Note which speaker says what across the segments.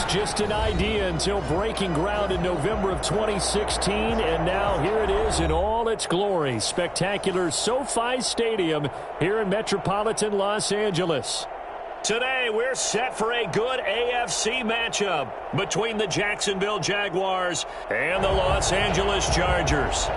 Speaker 1: just an idea until breaking ground in November of 2016, and now here it is in all its glory. Spectacular SoFi Stadium here in metropolitan Los Angeles. Today, we're set for a good AFC matchup between the Jacksonville Jaguars and the Los Angeles Chargers.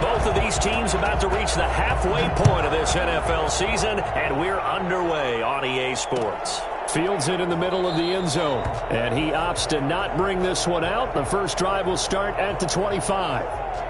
Speaker 1: Both of these teams about to reach the halfway point of this NFL season, and we're underway on EA Sports. Fields it in the middle of the end zone, and he opts to not bring this one out. The first drive will start at the 25.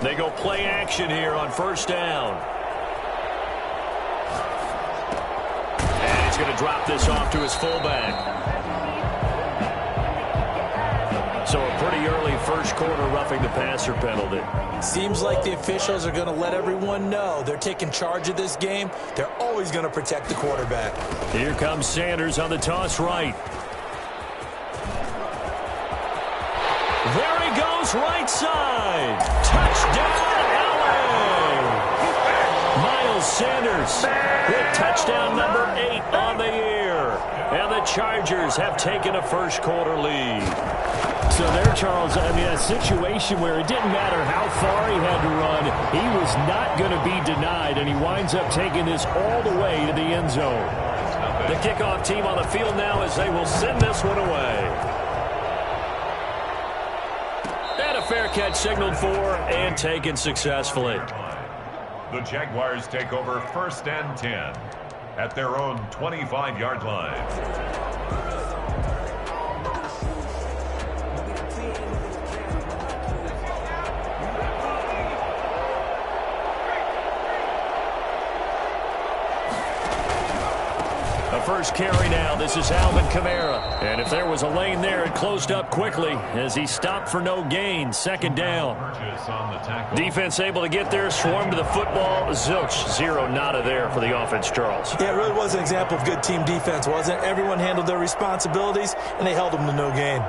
Speaker 1: They go play action here on first down. And he's going to drop this off to his fullback. So a pretty early first quarter roughing the passer penalty.
Speaker 2: Seems like the officials are going to let everyone know they're taking charge of this game. They're always going to protect the quarterback.
Speaker 1: Here comes Sanders on the toss right. There he goes, right side. Touchdown, LA! Miles Sanders with touchdown number 8 on the year. And the Chargers have taken a first quarter lead. So there, Charles, I mean, a situation where it didn't matter how far he had to run, he was not going to be denied, and he winds up taking this all the way to the end zone. The kickoff team on the field now as they will send this one away. Fair catch signaled for and taken successfully.
Speaker 3: The Jaguars take over first and 10 at their own 25-yard line.
Speaker 1: First carry now. This is Alvin Kamara. And if there was a lane there, it closed up quickly as he stopped for no gain. Second down. Defense able to get there, swarm to the football. Zilch, zero, nada there for the offense, Charles.
Speaker 2: Yeah, it really was an example of good team defense, wasn't it? Everyone handled their responsibilities, and they held them to no gain.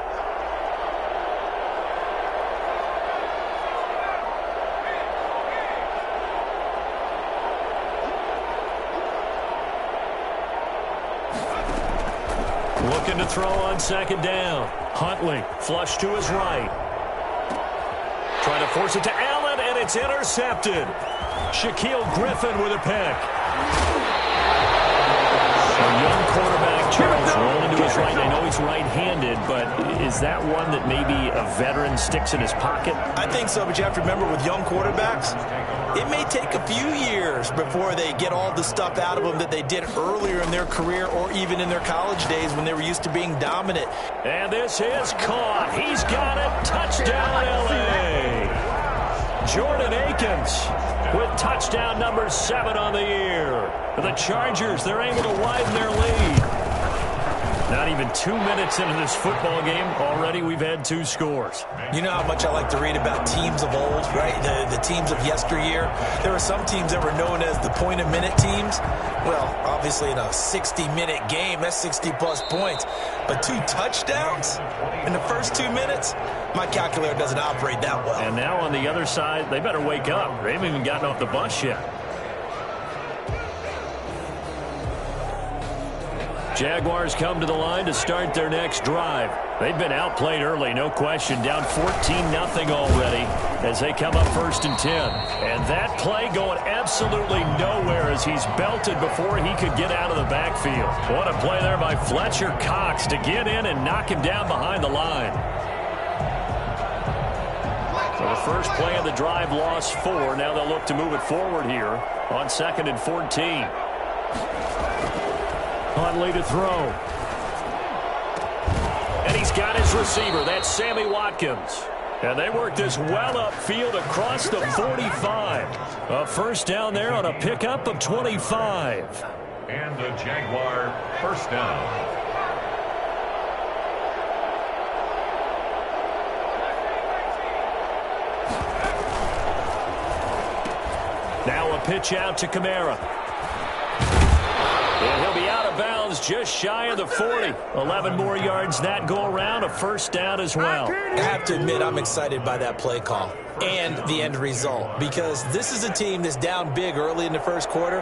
Speaker 1: Looking to throw on second down. Huntley, flush to his right. Trying to force it to Allen, and it's intercepted. Shaquille Griffin with a pick. A young quarterback, Charles, rolling to his right. I know he's right-handed, but is that one that maybe a veteran sticks in his pocket?
Speaker 2: I think so, but you have to remember with young quarterbacks, it may take a few years before they get all the stuff out of them that they did earlier in their career or even in their college days when they were used to being dominant.
Speaker 1: And this is caught. He's got it. Touchdown, L.A. Jordan Akins with touchdown number 7 on the year. The Chargers, they're able to widen their lead. Not even 2 minutes into this football game, already we've had 2 scores.
Speaker 2: You know how much I like to read about teams of old, right? The teams of yesteryear. There were some teams that were known as the point-a-minute teams. Well, obviously in a 60-minute game, that's 60-plus points. But 2 touchdowns in the first 2 minutes? My calculator doesn't operate that well.
Speaker 1: And now on the other side, they better wake up. They haven't even gotten off the bus yet. Jaguars come to the line to start their next drive. They've been outplayed early, no question. Down 14-0 already as they come up first and 10. And that play going absolutely nowhere as he's belted before he could get out of the backfield. What a play there by Fletcher Cox to get in and knock him down behind the line. So the first play of the drive lost 4. Now they'll look to move it forward here on 2nd and 14. Huntley to throw. And he's got his receiver. That's Sammy Watkins. And they work this well upfield across the 45. A first down there on a pickup of 25.
Speaker 3: And the Jaguar first down.
Speaker 1: pitch out to Kamara. And he'll be out of bounds just shy of the 40. 11 more yards that go around, a first down as well.
Speaker 2: I have to admit, I'm excited by that play call and the end result, because this is a team that's down big early in the first quarter,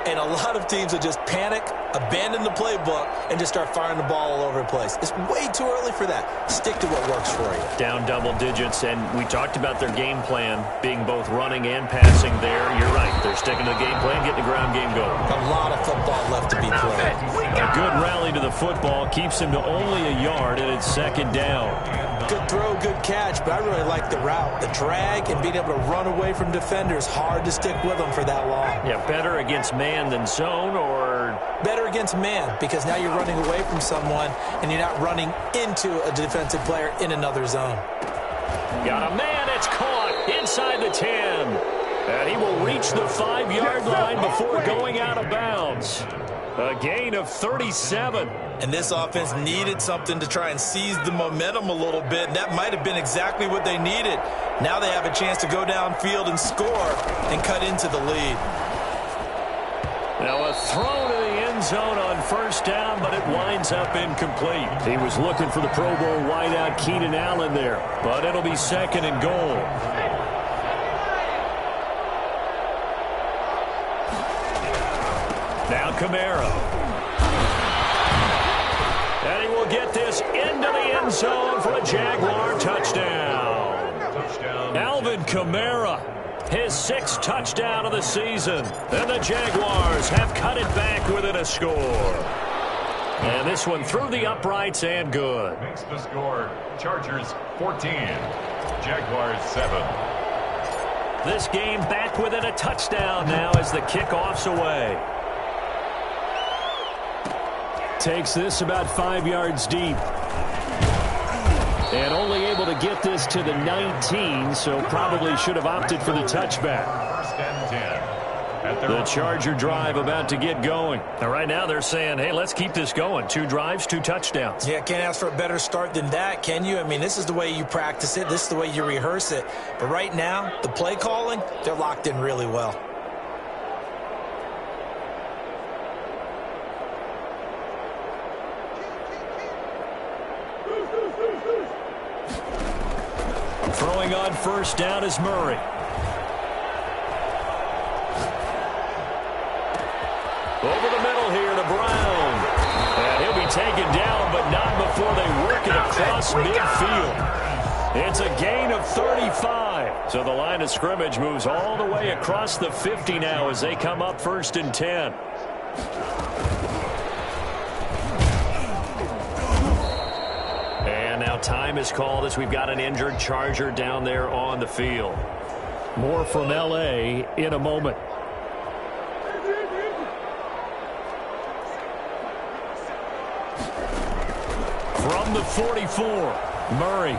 Speaker 2: and a lot of teams will just panic, abandon the playbook, and just start firing the ball all over the place. It's way too early for that. Stick to what works for you.
Speaker 1: Down double digits, and we talked about their game plan being both running and passing there. You're right. They're sticking to the game plan, getting the ground game going.
Speaker 2: A lot of football left to be played.
Speaker 1: A good rally to the football keeps him to only a yard, and it's second down.
Speaker 2: Good throw, good catch, but I really like the route. The drag and being able to run away from defenders, hard to stick with them for that long.
Speaker 1: Yeah, better against man than zone, or
Speaker 2: better against man, because now you're running away from someone and you're not running into a defensive player in another zone.
Speaker 1: Got a man, it's caught inside the 10. And he will reach the 5-yard line before going out of bounds. A gain of 37.
Speaker 2: And this offense needed something to try and seize the momentum a little bit. And that might have been exactly what they needed. Now they have a chance to go downfield and score and cut into the lead.
Speaker 1: Now a throw to the end zone on first down, but it winds up incomplete. He was looking for the Pro Bowl wideout Keenan Allen there, but it'll be second and goal. Now Kamara. And he will get this into the end zone for a Jaguar touchdown. Alvin Kamara, his 6th touchdown of the season. And the Jaguars have cut it back within a score. And this one through the uprights and good.
Speaker 3: Makes the score Chargers 14, Jaguars 7.
Speaker 1: This game back within a touchdown now as the kickoff's away. Takes this about 5 yards deep. And only able to get this to the 19, so probably should have opted for the touchback.
Speaker 3: First and 10.
Speaker 1: The Charger drive about to get going. Now, right now they're saying, hey, let's keep this going. 2 drives, 2 touchdowns.
Speaker 2: Yeah, can't ask for a better start than that, can you? I mean, this is the way you practice it. This is the way you rehearse it. But right now, the play calling, they're locked in really well.
Speaker 1: Throwing on first down is Murray. Over the middle here to Brown. And he'll be taken down, but not before they work it across midfield. It's a gain of 35. So the line of scrimmage moves all the way across the 50 now as they come up first and 10. And now time is called as we've got an injured Charger down there on the field. More from L.A. in a moment. From the 44, Murray.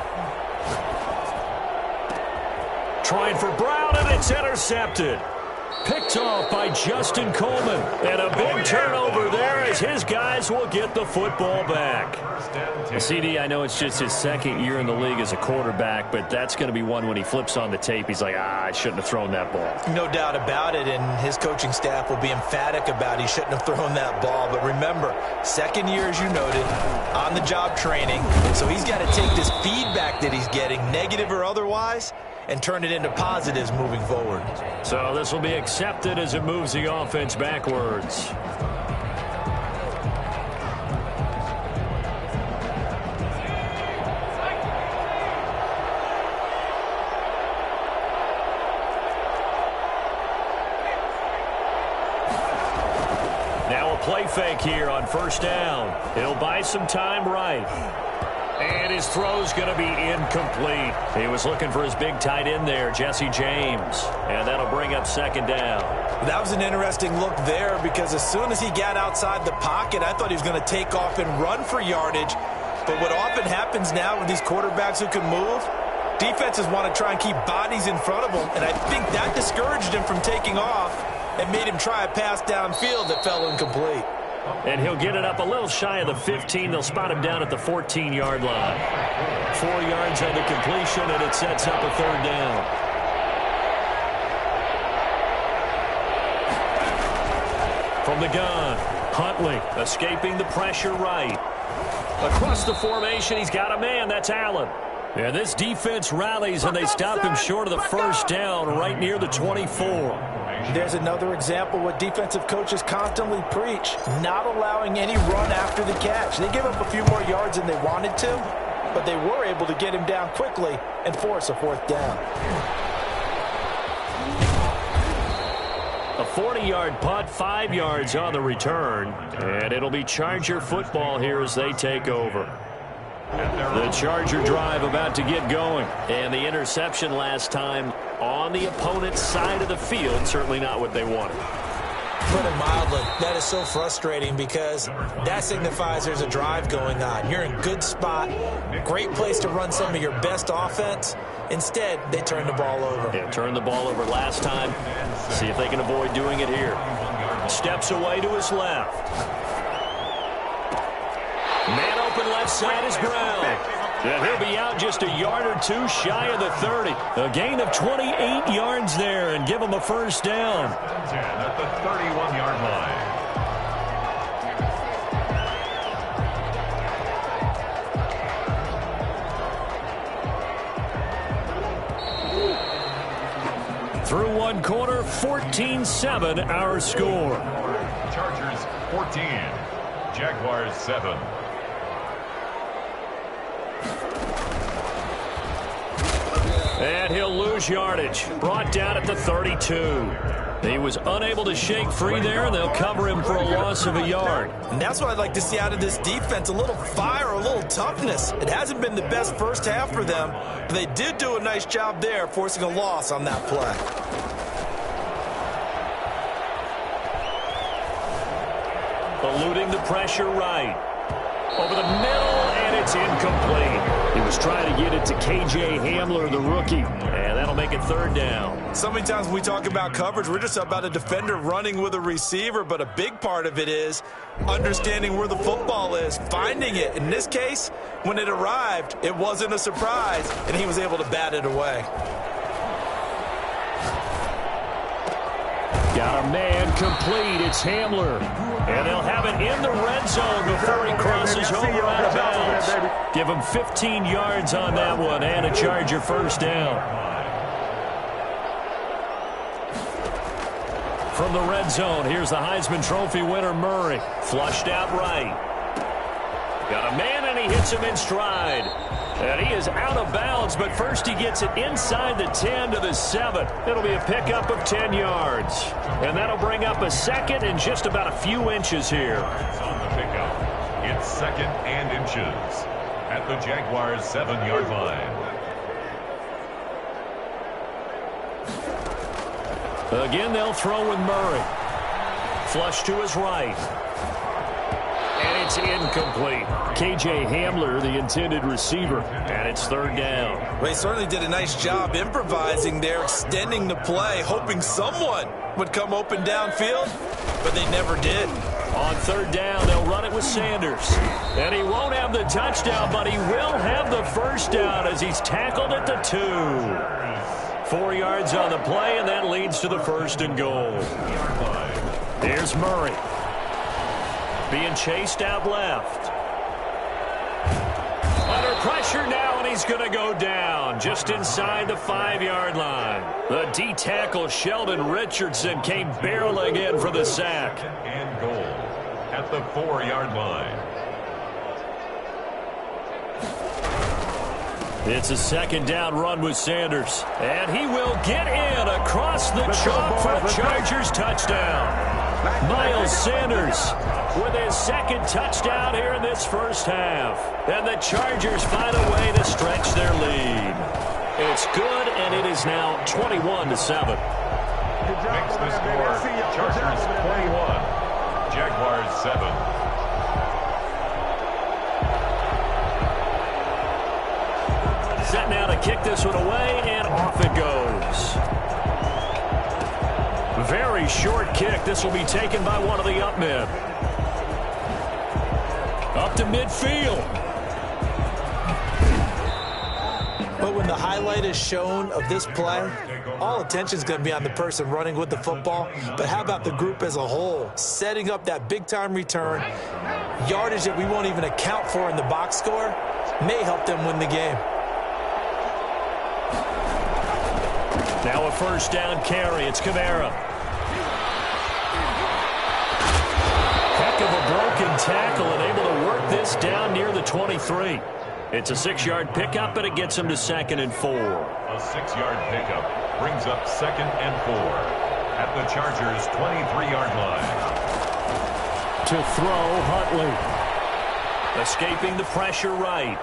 Speaker 1: Trying for Brown, and it's intercepted. Picked off by Justin Coleman. And a big turnover there as his guys will get the football back. CD, I know it's just his 2nd year in the league as a quarterback, but that's going to be one when he flips on the tape. He's like, I shouldn't have thrown that ball.
Speaker 2: No doubt about it, and his coaching staff will be emphatic about he shouldn't have thrown that ball. But remember, 2nd year, as you noted, on-the-job training. So he's got to take this feedback that he's getting, negative or otherwise, and turn it into positives moving forward.
Speaker 1: So this will be accepted as it moves the offense backwards. Now a play fake here on first down. He'll buy some time right. And his throw's going to be incomplete. He was looking for his big tight end there, Jesse James. And that'll bring up second down.
Speaker 2: That was an interesting look there because as soon as he got outside the pocket, I thought he was going to take off and run for yardage. But what often happens now with these quarterbacks who can move, defenses want to try and keep bodies in front of them. And I think that discouraged him from taking off and made him try a pass downfield that fell incomplete.
Speaker 1: And he'll get it up a little shy of the 15. They'll spot him down at the 14-yard line. 4 yards on the completion, and it sets up a third down. From the gun, Huntley escaping the pressure right. Across the formation, he's got a man. That's Allen. And this defense rallies, and they stop him short of the first down right near the 24.
Speaker 2: There's another example what defensive coaches constantly preach, not allowing any run after the catch. They gave up a few more yards than they wanted to, but they were able to get him down quickly and force a fourth down.
Speaker 1: A 40-yard punt, 5 yards on the return, and it'll be Charger football here as they take over. The Charger drive about to get going, and the interception last time on the opponent's side of the field, certainly not what they wanted.
Speaker 2: Put it mildly, that is so frustrating because that signifies there's a drive going on. You're in a good spot, great place to run some of your best offense. Instead, they turn the ball over.
Speaker 1: Yeah, turned the ball over last time. See if they can avoid doing it here. Steps away to his left. Man open left side is Brown. And he'll be out just a yard or two shy of the 30. A gain of 28 yards there and give him a first down.
Speaker 3: 10 at the 31-yard line.
Speaker 1: Through one quarter, 14-7 our score.
Speaker 3: Chargers 14, Jaguars 7.
Speaker 1: And he'll lose yardage. Brought down at the 32. He was unable to shake free there, and they'll cover him for a loss of a yard.
Speaker 2: And that's what I'd like to see out of this defense, a little fire, a little toughness. It hasn't been the best first half for them, but they did do a nice job there, forcing a loss on that play.
Speaker 1: Eluding the pressure right. Over the middle, and it's incomplete. He was trying to get it to K.J. Hamler, the rookie, and that'll make it third down.
Speaker 2: So many times when we talk about coverage, we're just about a defender running with a receiver, but a big part of it is understanding where the football is, finding it. In this case, when it arrived, it wasn't a surprise, and he was able to bat it away.
Speaker 1: Got a man complete. It's Hamler. And they'll have it in the red zone before he crosses over out of bounds. Give him 15 yards on that one and a Charger first down. From the red zone, here's the Heisman Trophy winner, Murray. Flushed out right. Got a man, and he hits him in stride. And he is out of bounds, but first he gets it inside the 10 to the 7. It'll be a pickup of 10 yards. And that'll bring up a second and just about a few inches here.
Speaker 3: On the pickup, it's second and inches at the Jaguars' 7-yard line.
Speaker 1: Again, they'll throw with Murray. Flush to his right. And it's incomplete. K.J. Hamler, the intended receiver, and it's third down.
Speaker 2: Well, he certainly did a nice job improvising there, extending the play, hoping someone would come open downfield, but they never did.
Speaker 1: On third down, they'll run it with Sanders. And he won't have the touchdown, but he will have the first down as he's tackled at the 2. 4 yards on the play, and that leads to the first and goal. Here's Murray. Being chased out left. Under pressure now, and he's going to go down just inside the 5-yard line. The D-tackle, Sheldon Richardson, came barreling in for the sack.
Speaker 3: And goal at the 4-yard line.
Speaker 1: It's a second down run with Sanders. And he will get in across the chalk for a Chargers touchdown. Miles Sanders with his second touchdown here in this first half. And the Chargers find a way to stretch their lead. It's good, and it is now 21-7.
Speaker 3: Makes the score Chargers 21, Jaguars 7.
Speaker 1: Set now to kick this one away, and off it goes. Very short kick. This will be taken by one of the up men. Up to midfield.
Speaker 2: But when the highlight is shown of this play, all attention is going to be on the person running with the football, but how about the group as a whole, setting up that big-time return, yardage that we won't even account for in the box score, may help them win the game.
Speaker 1: Now a first down carry. It's Kamara. Heck of a broken tackle and able to work this down near the 23. It's a 6-yard pickup, and it gets him to 2nd and 4.
Speaker 3: A 6-yard pickup brings up 2nd and 4 at the Chargers' 23-yard line.
Speaker 1: To throw, Huntley. Escaping the pressure right.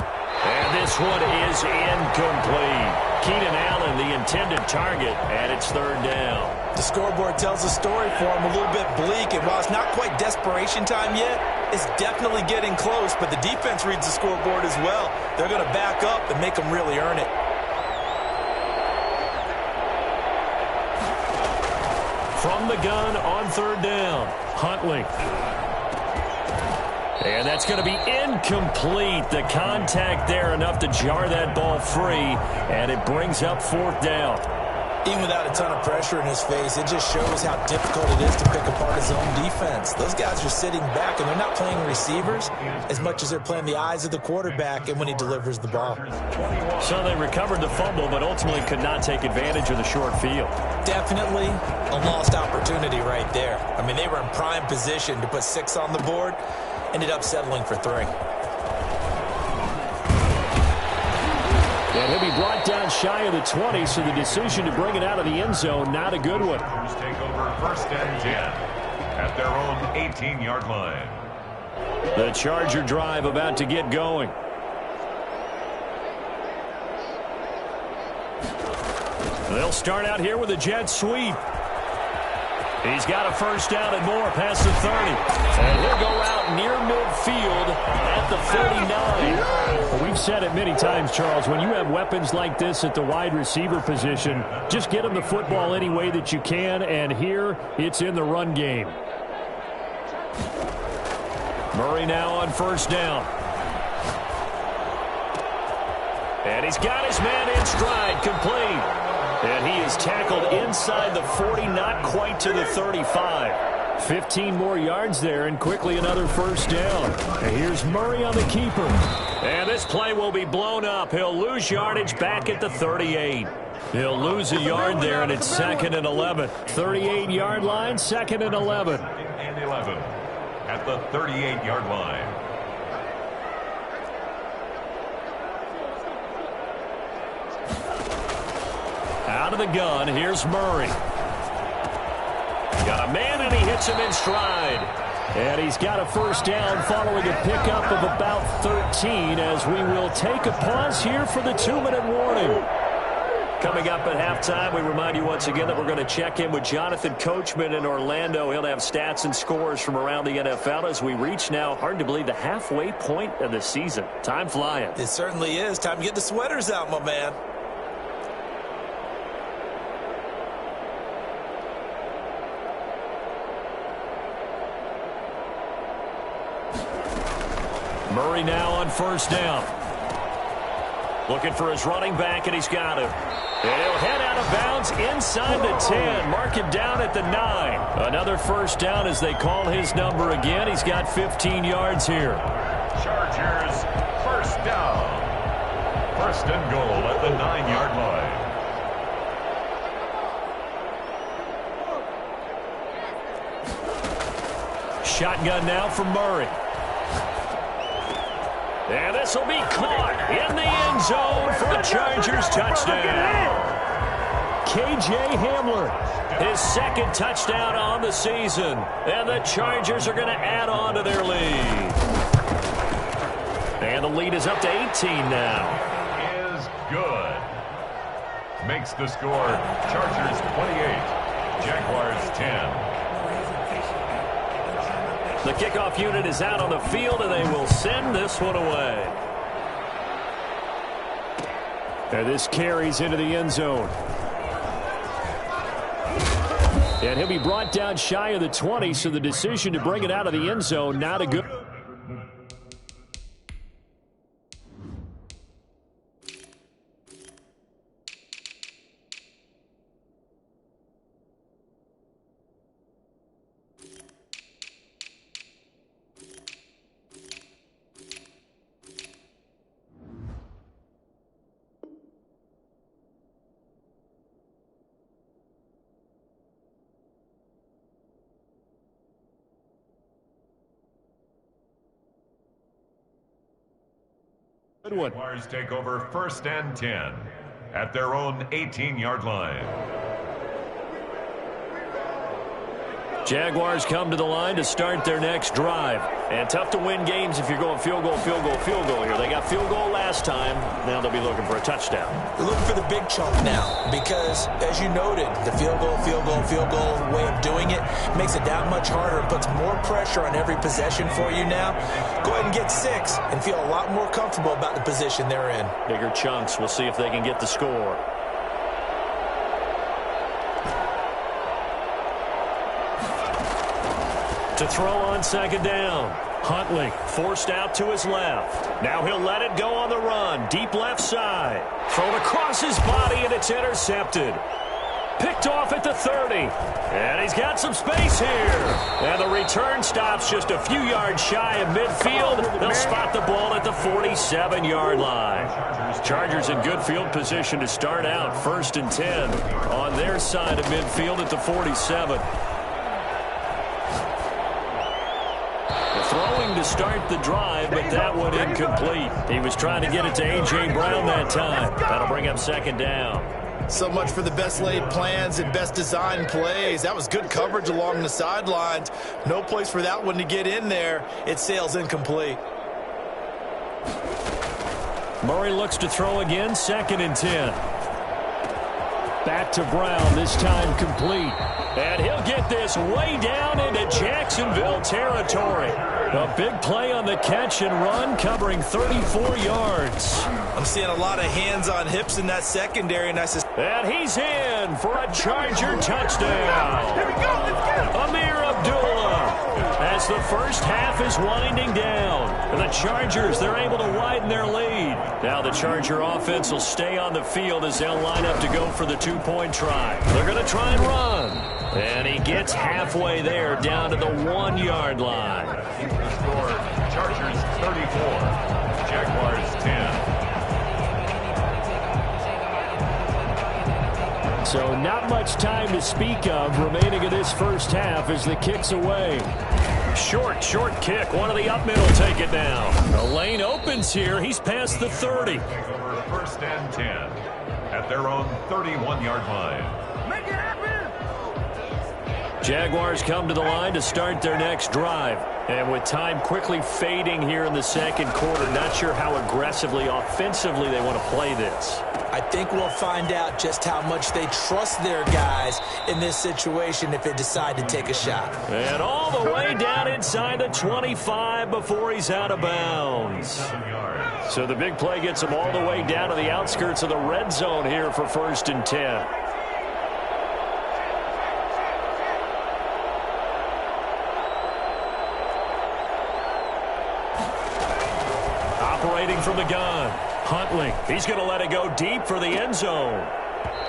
Speaker 1: And this one is incomplete. Keenan Allen, the intended target, and it's 3rd down.
Speaker 2: The scoreboard tells a story for him, a little bit bleak, and while it's not quite desperation time yet, it's definitely getting close, but the defense reads the scoreboard as well. They're going to back up and make them really earn it.
Speaker 1: From the gun on 3rd down, Huntley. And that's going to be incomplete. The contact there enough to jar that ball free, and it brings up 4th down.
Speaker 2: Even without a ton of pressure in his face, it just shows how difficult it is to pick apart his own defense. Those guys are sitting back, and they're not playing receivers as much as they're playing the eyes of the quarterback and when he delivers the ball.
Speaker 1: So they recovered the fumble, but ultimately could not take advantage of the short field.
Speaker 2: Definitely a lost opportunity right there. I mean, they were in prime position to put 6 on the board, ended up settling for 3.
Speaker 1: And he'll be brought down shy of the 20, so the decision to bring it out of the end zone, not a good one.
Speaker 3: Take over 1st and 10 at their own 18-yard line.
Speaker 1: The Charger drive about to get going. They'll start out here with a jet sweep. He's got a first down and more past the 30. And he'll go out near midfield at the 49. Well, we've said it many times, Charles, when you have weapons like this at the wide receiver position, just get them the football any way that you can, and here it's in the run game. Murray now on first down. And he's got his man in stride, complete. And he is tackled inside the 40, not quite to the 35. 15 more yards there, and quickly another first down. And here's Murray on the keeper. And this play will be blown up. He'll lose yardage back at the 38. He'll lose a yard there, and it's 2nd and 11. 38-yard line, 2nd and 11.
Speaker 3: 2nd and 11 at the 38-yard line.
Speaker 1: Out of the gun, here's Murray. Got a man, and he hits him in stride. And he's got a first down following a pickup of about 13, as we will take a pause here for the 2-minute warning. Coming up at halftime, we remind you once again that we're going to check in with Jonathan Coachman in Orlando. He'll have stats and scores from around the NFL as we reach now, hard to believe, the halfway point of the season. Time flying.
Speaker 2: It certainly is. Time to get the sweaters out, my man.
Speaker 1: Murray now on first down. Looking for his running back, and he's got him. And he'll head out of bounds inside the 10. Mark him down at the 9. Another first down as they call his number again. He's got 15 yards here.
Speaker 3: Chargers, first down. 1st and goal at the 9-yard line.
Speaker 1: Shotgun now for Murray. And this will be caught in the end zone for a Chargers touchdown. K.J. Hamler, his 2nd touchdown on the season. And the Chargers are going to add on to their lead. And the lead is up to 18 now.
Speaker 3: Is good. Makes the score Chargers 28, Jaguars 10.
Speaker 1: The kickoff unit is out on the field, and they will send this one away. And this carries into the end zone. And he'll be brought down shy of the 20, so the decision to bring it out of the end zone, not a good.
Speaker 3: Jaguars take over 1st and 10 at their own 18-yard line.
Speaker 1: Jaguars come to the line to start their next drive. And tough to win games if you're going field goal, field goal, field goal here. They got field goal last time. Now they'll be looking for a touchdown.
Speaker 2: They're looking for the big chunk now because, as you noted, the field goal, field goal, field goal way of doing it makes it that much harder. It puts more pressure on every possession for you now. Go ahead and get 6 and feel a lot more comfortable about the position they're in.
Speaker 1: Bigger chunks. We'll see if they can get the score. To throw on 2nd down. Huntley forced out to his left. Now he'll let it go on the run. Deep left side. Thrown across his body, and it's intercepted. Picked off at the 30. And he's got some space here. And the return stops just a few yards shy of midfield. They'll spot the ball at the 47-yard line. Chargers in good field position to start out. 1st and 10 on their side of midfield at the 47. Throwing to start the drive, but that one incomplete. He was trying to get it to A.J. Brown that time. That'll bring up 2nd down.
Speaker 2: So much for the best laid plans and best design plays. That was good coverage along the sidelines. No place for that one to get in there. It sails incomplete.
Speaker 1: Murray looks to throw again, 2nd and 10. Back to Brown, this time complete. And he'll get this way down into Jacksonville territory. A big play on the catch and run, covering 34 yards.
Speaker 2: I'm seeing a lot of hands on hips in that secondary. And
Speaker 1: he's in for a Charger touchdown. Here we go, let's go. Amir Abdullah. As the first half is winding down. The Chargers, they're able to widen their lead. Now the Charger offense will stay on the field as they'll line up to go for the 2-point try. They're going to try and run. And he gets halfway there, down to the 1-yard line.
Speaker 3: Score, Chargers 34, Jaguars 10.
Speaker 1: So not much time to speak of remaining in this first half as the kick's away. Short kick. One of the up middle take it down. The lane opens here. He's past the 30.
Speaker 3: Take over 1st and 10 at their own 31-yard line.
Speaker 4: Make it happen!
Speaker 1: Jaguars come to the line to start their next drive. And with time quickly fading here in the 2nd quarter, not sure how aggressively, offensively they want to play this.
Speaker 2: I think we'll find out just how much they trust their guys in this situation if they decide to take a shot.
Speaker 1: And all the way down inside the 25 before he's out of bounds. So the big play gets him all the way down to the outskirts of the red zone here for 1st and 10. Operating from the gun. Huntley, he's going to let it go deep for the end zone.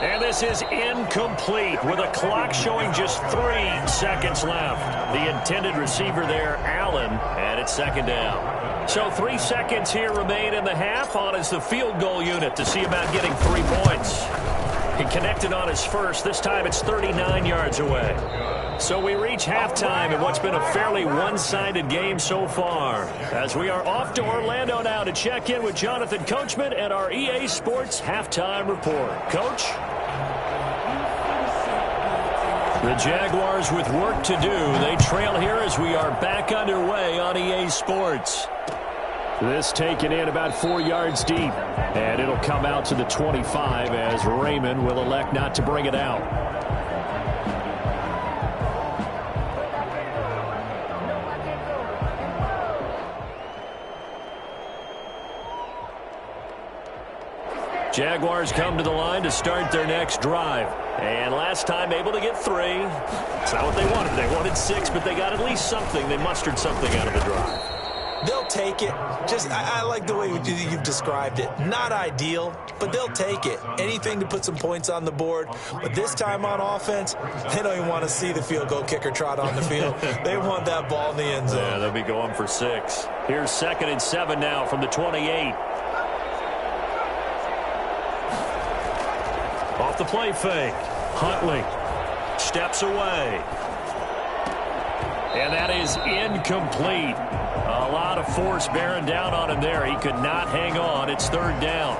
Speaker 1: And this is incomplete with a clock showing just 3 seconds left. The intended receiver there, Allen, and it's 2nd down. So 3 seconds here remain in the half. On is the field goal unit to see about getting 3 points. He connected on his first. This time it's 39 yards away. So we reach halftime in what's been a fairly one-sided game so far. As we are off to Orlando now to check in with Jonathan Coachman and our EA Sports Halftime Report. Coach? The Jaguars with work to do. They trail here as we are back underway on EA Sports. This taken in about 4 yards deep. And it'll come out to the 25 as Raymond will elect not to bring it out. Jaguars come to the line to start their next drive. And last time able to get 3. It's not what they wanted. They wanted 6, but they got at least something. They mustered something out of the drive.
Speaker 2: They'll take it. I like the way you've described it. Not ideal, but they'll take it. Anything to put some points on the board. But this time on offense, they don't even want to see the field goal kicker trot on the field. They want that ball in the end zone.
Speaker 1: Yeah, they'll be going for 6. Here's 2nd and 7 now from the 28. Off the play fake. Huntley steps away. And that is incomplete. A lot of force bearing down on him there. He could not hang on. It's third down.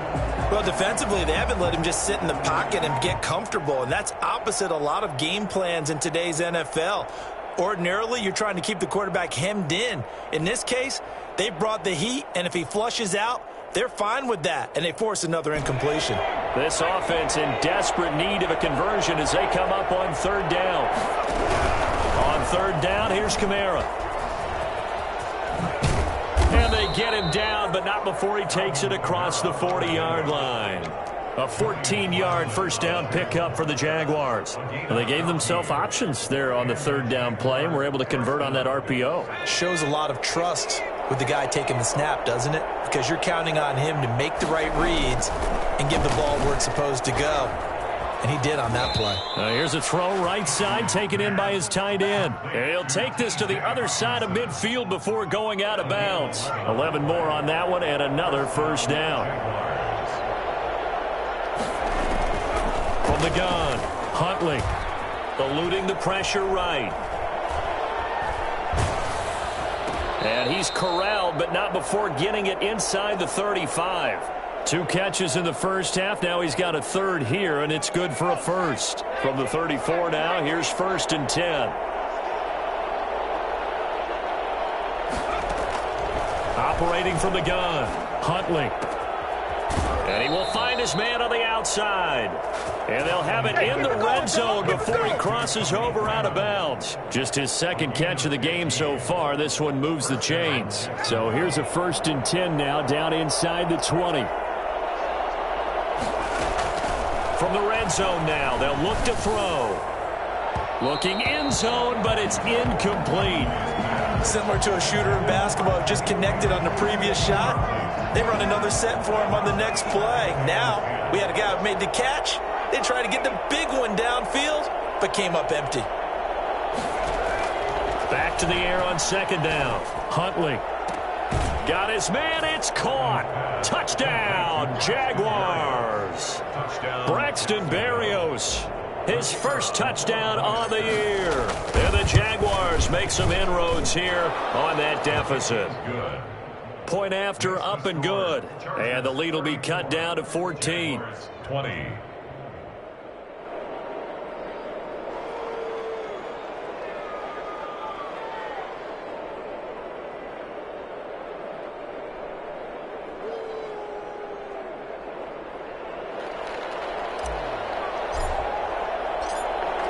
Speaker 2: Well, defensively, they haven't let him just sit in the pocket and get comfortable, and that's opposite a lot of game plans in today's NFL. Ordinarily, you're trying to keep the quarterback hemmed in. In this case, they brought the heat, and if he flushes out, they're fine with that, and they force another incompletion.
Speaker 1: This offense in desperate need of a conversion as they come up on third down. On third down, here's Kamara. And they get him down, but not before he takes it across the 40-yard line. A 14-yard first down pickup for the Jaguars. Well, they gave themselves options there on the third down play and were able to convert on that RPO.
Speaker 2: Shows a lot of trust with the guy taking the snap, doesn't it? Because you're counting on him to make the right reads and give the ball where it's supposed to go. And he did on that play.
Speaker 1: Here's a throw right side taken in by his tight end. And he'll take this to the other side of midfield before going out of bounds. 11 more on that one and another first down. From the gun, Huntley eluding the pressure right. And he's corralled, but not before getting it inside the 35. 2 catches in the first half. Now he's got a third here, and it's good for a first. From the 34 now, here's 1st and 10. Operating from the gun, Huntley. And he will find his man on the outside. And they'll have it in the red zone before he crosses over out of bounds. Just his second catch of the game so far. This one moves the chains. So here's a 1st and 10 now down inside the 20. From the red zone now, they'll look to throw. Looking end zone, but it's incomplete.
Speaker 2: Similar to a shooter in basketball, just connected on the previous shot. They run another set for him on the next play. Now, we had a guy who made the catch. They tried to get the big one downfield, but came up empty.
Speaker 1: Back to the air on second down. Huntley. Got his man. It's caught. Touchdown, Jaguars. Touchdown. Braxton Berrios. His first touchdown on the year. And the Jaguars make some inroads here on that deficit.
Speaker 3: Good.
Speaker 1: Point after, up and good. And the lead will be cut down to 14.
Speaker 3: 20.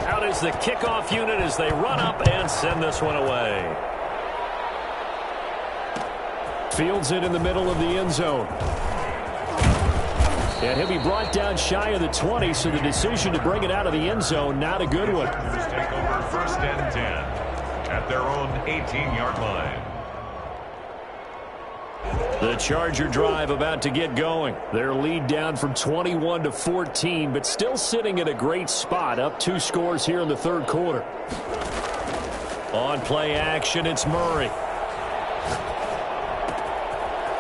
Speaker 1: Out is the kickoff unit as they run up and send this one away. Fields it in the middle of the end zone. And he'll be brought down shy of the 20, so the decision to bring it out of the end zone, not a good one.
Speaker 3: Take over 1st and 10 at their own 18-yard line.
Speaker 1: The Charger drive about to get going. Their lead down from 21 to 14, but still sitting at a great spot, up 2 scores here in the third quarter. On play action, it's Murray.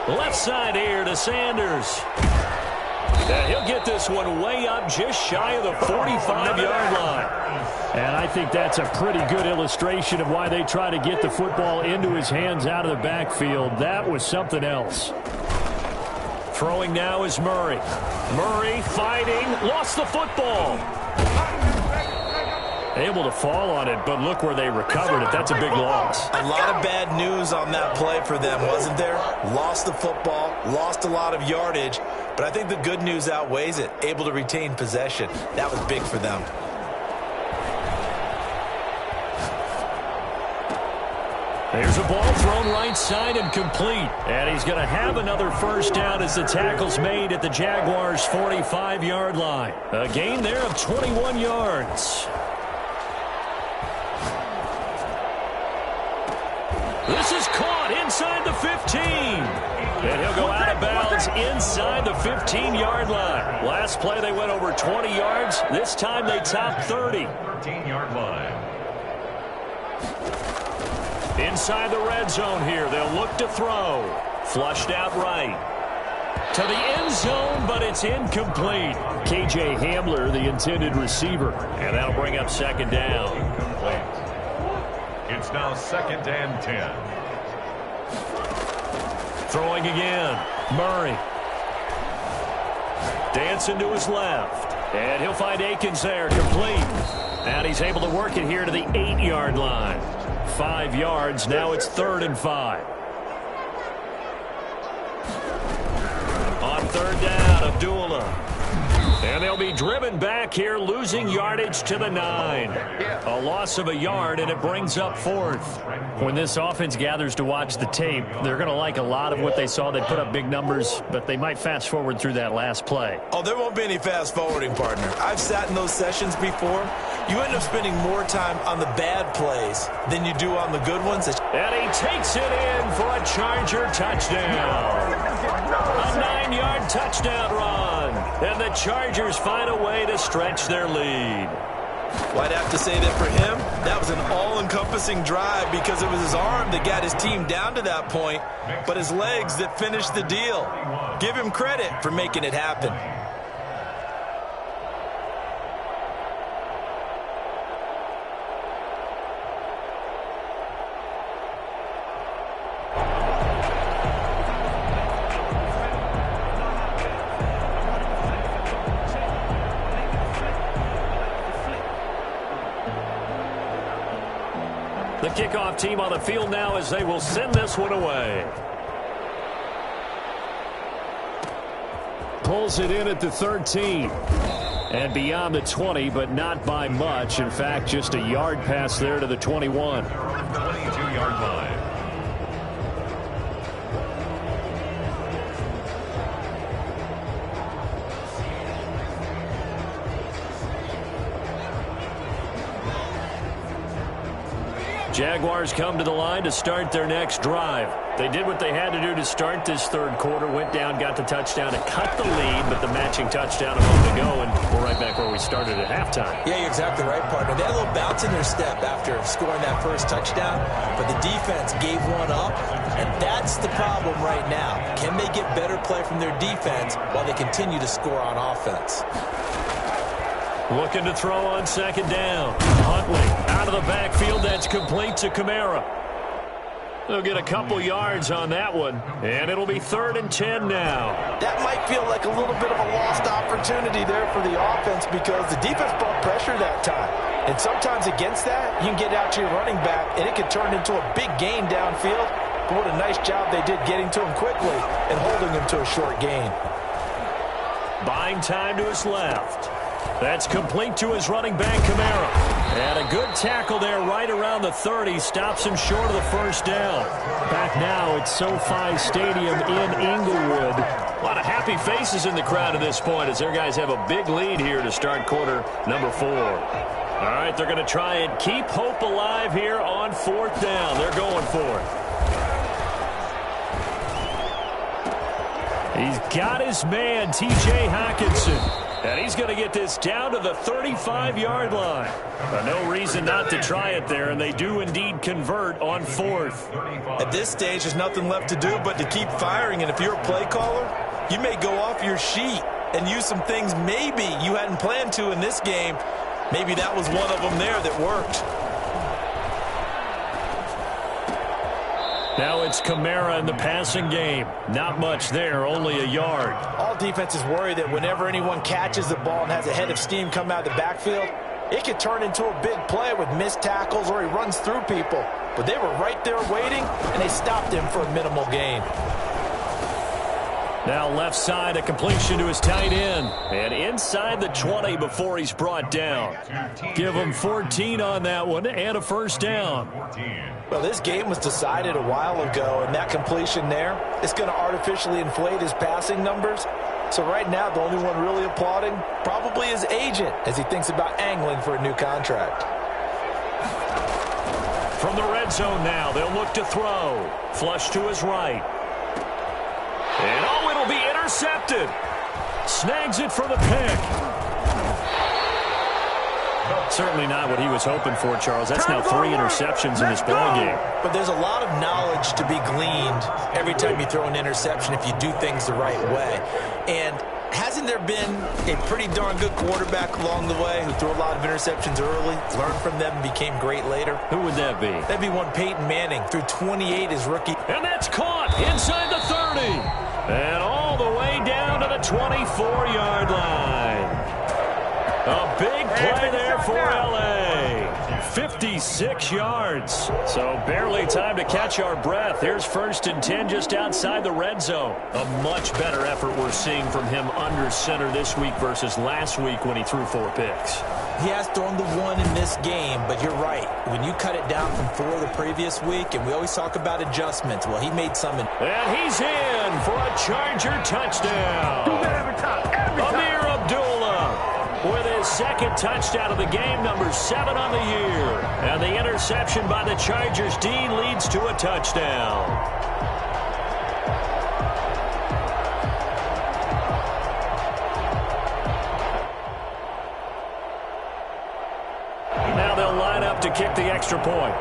Speaker 1: Left side here to Sanders. And he'll get this one way up just shy of the 45-yard line. And I think that's a pretty good illustration of why they try to get the football into his hands out of the backfield. That was something else. Throwing now is Murray. Murray fighting, lost the football. Able to fall on it, but look where they recovered it. That's a big loss.
Speaker 2: A lot of bad news on that play for them, wasn't there? Lost the football, lost a lot of yardage, but I think the good news outweighs it. Able to retain possession. That was big for them.
Speaker 1: There's a ball thrown right side and complete. And he's going to have another first down as the tackle's made at the Jaguars' 45-yard line. A gain there of 21 yards. This is caught inside the 15. And he'll go out of bounds inside the 15-yard line. Last play they went over 20 yards. This time they topped 30.
Speaker 3: 13-yard line.
Speaker 1: Inside the red zone here. They'll look to throw. Flushed out right. To the end zone, but it's incomplete. K.J. Hamler, the intended receiver. And that'll bring up second down.
Speaker 3: Incomplete. It's now 2nd and 10.
Speaker 1: Throwing again. Murray. Dancing to his left. And he'll find Akins there, complete. And he's able to work it here to the 8-yard line. 5 yards, now it's 3rd and 5. On 3rd down, Abdullah. And they'll be driven back here, losing yardage to the 9. A loss of a yard, and it brings up 4th. When this offense gathers to watch the tape, they're going to like a lot of what they saw. They put up big numbers, but they might fast forward through that last play.
Speaker 2: Oh, there won't be any fast forwarding, partner. I've sat in those sessions before. You end up spending more time on the bad plays than you do on the good ones.
Speaker 1: And he takes it in for a Charger touchdown. A 9-yard touchdown run. And the Chargers find a way to stretch their lead.
Speaker 2: Well, I'd have to say that for him, that was an all-encompassing drive because it was his arm that got his team down to that point, but his legs that finished the deal. Give him credit for making it happen.
Speaker 1: The kickoff team on the field now as they will send this one away. Pulls it in at the 13. And beyond the 20, but not by much. In fact, just a yard pass there to the 21.
Speaker 3: 22-yard line.
Speaker 1: Jaguars come to the line to start their next drive. They did what they had to do to start this 3rd quarter, went down, got the touchdown to cut the lead, but the matching touchdown a moment ago, and we're right back where we started at halftime.
Speaker 2: Yeah, you're exactly right, partner. They had a little bounce in their step after scoring that first touchdown, but the defense gave one up, and that's the problem right now. Can they get better play from their defense while they continue to score on offense?
Speaker 1: Looking to throw on 2nd down. Huntley out of the backfield. That's complete to Kamara. They'll get a couple yards on that one, and it'll be 3rd and 10 now.
Speaker 2: That might feel like a little bit of a lost opportunity there for the offense because the defense brought pressure that time. And sometimes against that, you can get out to your running back, and it can turn into a big gain downfield. But what a nice job they did getting to him quickly and holding him to a short gain.
Speaker 1: Buying time to his left. That's complete to his running back, Kamara. And a good tackle there right around the 30. Stops him short of the 1st down. Back now at SoFi Stadium in Inglewood. A lot of happy faces in the crowd at this point as their guys have a big lead here to start quarter number 4. All right, they're going to try and keep hope alive here on 4th down. They're going for it. He's got his man, T.J. Hockenson. And he's going to get this down to the 35-yard line. No reason not to try it there, and they do indeed convert on 4th.
Speaker 2: At this stage, there's nothing left to do but to keep firing. And if you're a play caller, you may go off your sheet and use some things maybe you hadn't planned to in this game. Maybe that was one of them there that worked.
Speaker 1: Now it's Kamara in the passing game. Not much there, only a yard.
Speaker 2: All defenses worry that whenever anyone catches the ball and has a head of steam come out of the backfield, it could turn into a big play with missed tackles or he runs through people. But they were right there waiting, and they stopped him for a minimal gain.
Speaker 1: Now left side, a completion to his tight end. And inside the 20 before he's brought down. Give him 14 on that one and a 1st down.
Speaker 2: Well, this game was decided a while ago, and that completion there is going to artificially inflate his passing numbers. So right now, the only one really applauding probably his agent as he thinks about angling for a new contract.
Speaker 1: From the red zone now, they'll look to throw. Flush to his right. And oh, it'll be intercepted. Snags it for the pick. Certainly not what he was hoping for, Charles. That's now 3 interceptions in this ballgame.
Speaker 2: But there's a lot of knowledge to be gleaned every time you throw an interception if you do things the right way. And hasn't there been a pretty darn good quarterback along the way who threw a lot of interceptions early, learned from them, and became great later?
Speaker 1: Who would that be?
Speaker 2: That'd be one Peyton Manning, threw 28 his rookie.
Speaker 1: And that's caught inside the 30. And all the way down to the 24-yard line. A big play there for L.A. 56 yards. So barely time to catch our breath. Here's 1st and 10 just outside the red zone. A much better effort we're seeing from him under center this week versus last week when he threw 4 picks.
Speaker 2: He has thrown the 1 in this game, but you're right. When you cut it down from 4 the previous week, and we always talk about adjustments, well, he made some.
Speaker 1: And he's in for a Charger touchdown. Amir Abdullah with his 2nd touchdown of the game, number 7 on the year. And the interception by the Chargers D leads to a touchdown. Now they'll line up to kick the extra point.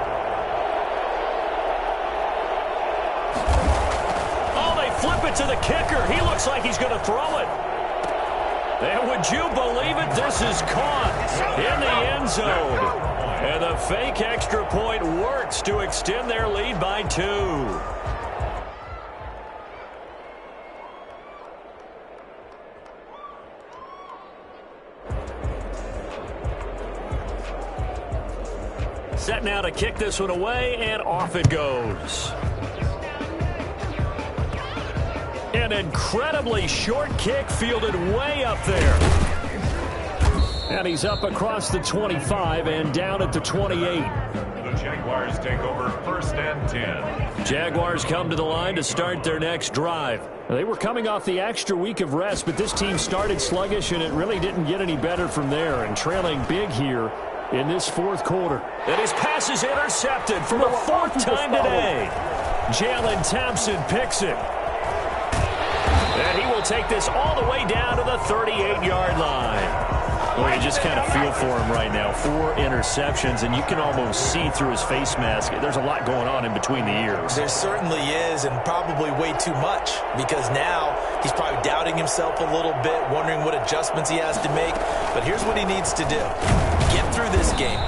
Speaker 1: Oh, they flip it to the kicker. He looks like he's going to throw it. And would you believe it? This is caught in the end zone. And the fake extra point works to extend their lead by 2. Set now to kick this one away, and off it goes. An incredibly short kick fielded way up there. And he's up across the 25 and down at the 28.
Speaker 3: The Jaguars take over 1st and 10.
Speaker 1: Jaguars come to the line to start their next drive. They were coming off the extra week of rest, but this team started sluggish, and it really didn't get any better from there. And trailing big here in this 4th quarter. And his pass is intercepted for the 4th time today. Jalen Thompson picks it. And he will take this all the way down to the 38-yard line. Boy, you just kind of feel for him right now. 4 interceptions, and you can almost see through his face mask. There's a lot going on in between the ears.
Speaker 2: There certainly is, and probably way too much, because now he's probably doubting himself a little bit, wondering what adjustments he has to make. But here's what he needs to do. Get through this game.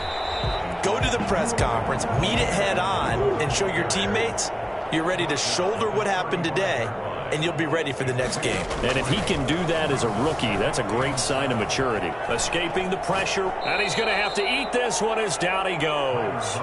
Speaker 2: Go to the press conference, meet it head on, and show your teammates you're ready to shoulder what happened today, and you'll be ready for the next game.
Speaker 1: And if he can do that as a rookie, that's a great sign of maturity. Escaping the pressure, and he's going to have to eat this one as down he goes.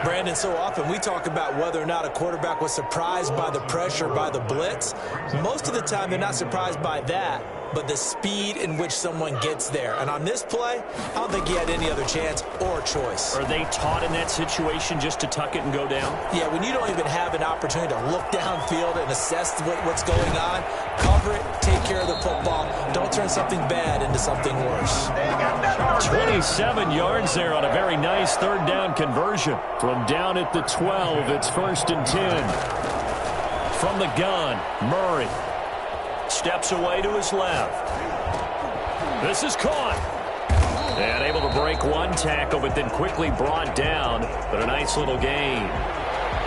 Speaker 2: Brandon, so often we talk about whether or not a quarterback was surprised by the pressure, by the blitz. Most of the time, they're not surprised by that, but the speed in which someone gets there. And on this play, I don't think he had any other chance or choice.
Speaker 1: Are they taught in that situation just to tuck it and go down?
Speaker 2: Yeah, when you don't even have an opportunity to look downfield and assess what's going on, cover it, take care of the football. Don't turn something bad into something worse.
Speaker 1: 27 yards there on a very nice 3rd down conversion. From down at the 12, it's 1st and 10. From the gun, Murray steps away to his left. This is caught. And able to break one tackle, but then quickly brought down. But a nice little gain.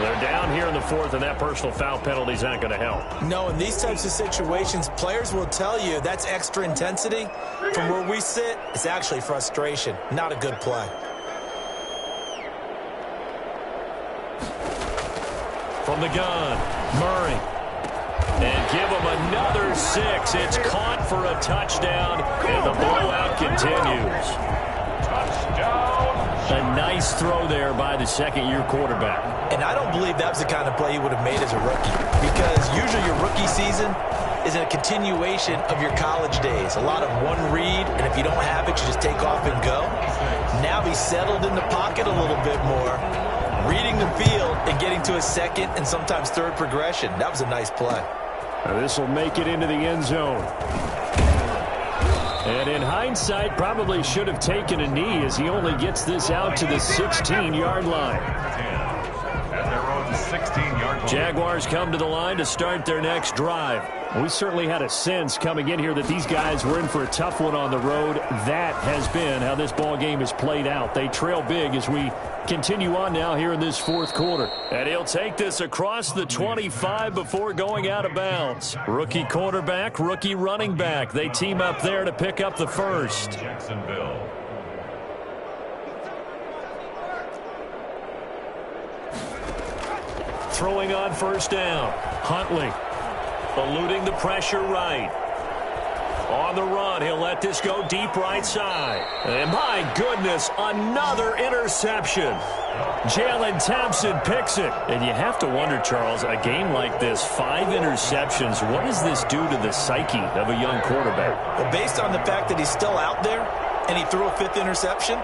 Speaker 1: They're down here in the 4th, and that personal foul penalty is not going to help.
Speaker 2: No, in these types of situations, players will tell you that's extra intensity. From where we sit, it's actually frustration. Not a good play.
Speaker 1: From the gun, Murray. And give him another 6. It's caught for a touchdown, and the blowout continues.
Speaker 3: Touchdown.
Speaker 1: A nice throw there by the 2nd-year quarterback.
Speaker 2: And I don't believe that was the kind of play he would have made as a rookie, because usually your rookie season is a continuation of your college days. A lot of one read, and if you don't have it, you just take off and go. Now he's settled in the pocket a little bit more, reading the field and getting to a 2nd and sometimes 3rd progression. That was a nice play.
Speaker 1: This will make it into the end zone. And in hindsight, probably should have taken a knee as he only gets this out to the 16-yard line.
Speaker 3: At their own 16-yard line.
Speaker 1: Jaguars come to the line to start their next drive. We certainly had a sense coming in here that these guys were in for a tough one on the road. That has been how this ball game has played out. They trail big as we continue on now here in this fourth quarter. And he'll take this across the 25 before going out of bounds. Rookie quarterback, rookie running back. They team up there to pick up the first.
Speaker 3: Jacksonville.
Speaker 1: Throwing on first down. Huntley eluding the pressure right. On the run, he'll let this go deep right side. And my goodness, another interception. Jalen Thompson picks it. And you have to wonder, Charles, a game like this, 5 interceptions, what does this do to the psyche of a young quarterback?
Speaker 2: Well, based on the fact that he's still out there and he threw a 5th interception,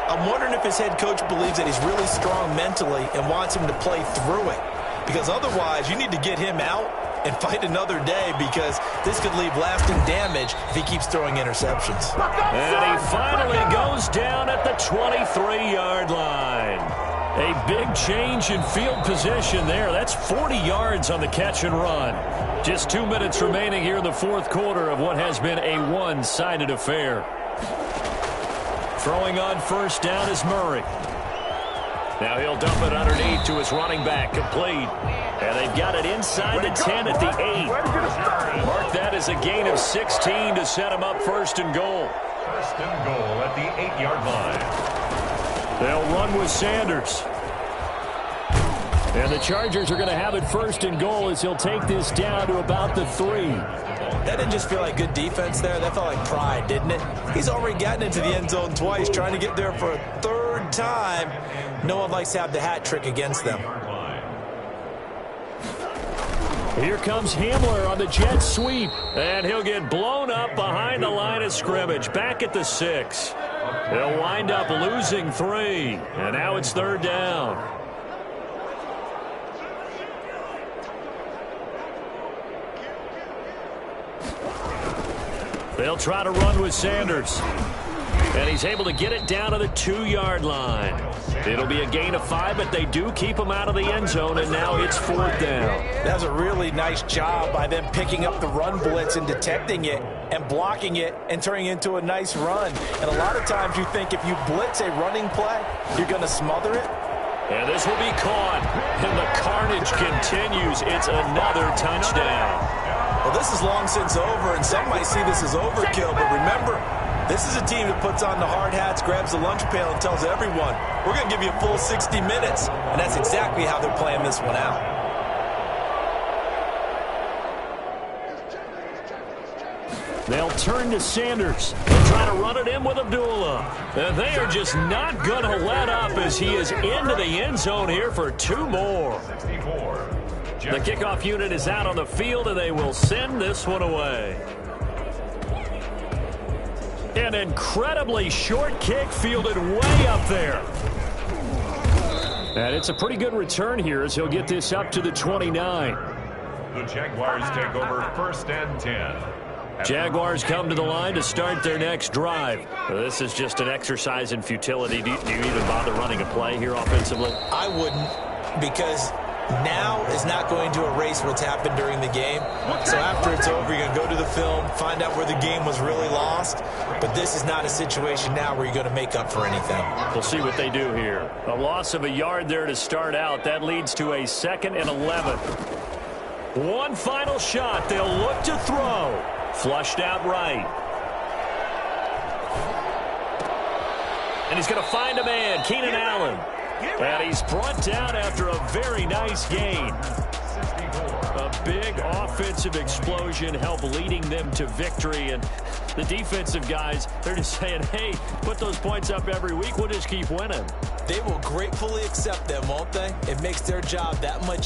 Speaker 2: I'm wondering if his head coach believes that he's really strong mentally and wants him to play through it. Because otherwise, you need to get him out and fight another day, because this could leave lasting damage if he keeps throwing interceptions.
Speaker 1: And he finally goes down at the 23-yard line. A big change in field position there. That's 40 yards on the catch and run. Just 2 minutes remaining here in the fourth quarter of what has been a one-sided affair. Throwing on first down is Murray. Now he'll dump it underneath to his running back, complete. And they've got it inside the 10 at the 8. Mark that as a gain of 16 to set him up first and goal.
Speaker 3: First and goal at the 8-yard line.
Speaker 1: They'll run with Sanders. And the Chargers are going to have it first and goal as he'll take this down to about the 3.
Speaker 2: That didn't just feel like good defense there. That felt like pride, didn't it? He's already gotten into the end zone twice, trying to get there for a 3rd time. No one likes to have the hat trick against them.
Speaker 1: Here comes Hamler on the jet sweep. And he'll get blown up behind the line of scrimmage. Back at the 6. They'll wind up losing 3. And now it's 3rd down. They'll try to run with Sanders. And he's able to get it down to the 2-yard line. It'll be a gain of 5, but they do keep him out of the end zone, and now it's 4th down.
Speaker 2: That was a really nice job by them picking up the run blitz and detecting it and blocking it and turning it into a nice run. And a lot of times you think if you blitz a running play, you're going to smother it.
Speaker 1: And this will be caught. And the carnage continues. It's another touchdown.
Speaker 2: Well, this is long since over, and some might see this as overkill, but remember, this is a team that puts on the hard hats, grabs the lunch pail, and tells everyone, we're going to give you a full 60 minutes. And that's exactly how they're playing this one out.
Speaker 1: They'll turn to Sanders. They'll try to run it in with Abdullah. And they are just not going to let up as he is into the end zone here for 2 more. The kickoff unit is out on the field, and they will send this one away. An incredibly short kick fielded way up there. And it's a pretty good return here as he'll get this up to the 29.
Speaker 3: The Jaguars take over 1st and 10.
Speaker 1: Jaguars come to the line to start their next drive. This is just an exercise in futility. Do you even bother running a play here offensively?
Speaker 2: I wouldn't, because now is not going to erase what's happened during the game. So after it's over, you're going to go to the film, find out where the game was really lost. But this is not a situation now where you're going to make up for anything.
Speaker 1: We'll see what they do here. A loss of a yard there to start out. That leads to a 2nd and 11. One final shot. They'll look to throw. Flushed out right. And he's going to find a man, Keenan Allen. And he's brought down after a very nice gain. A big offensive explosion helped leading them to victory. And the defensive guys, they're just saying, hey, put those points up every week. We'll just keep winning.
Speaker 2: They will gratefully accept them, won't they? It makes their job that much easier.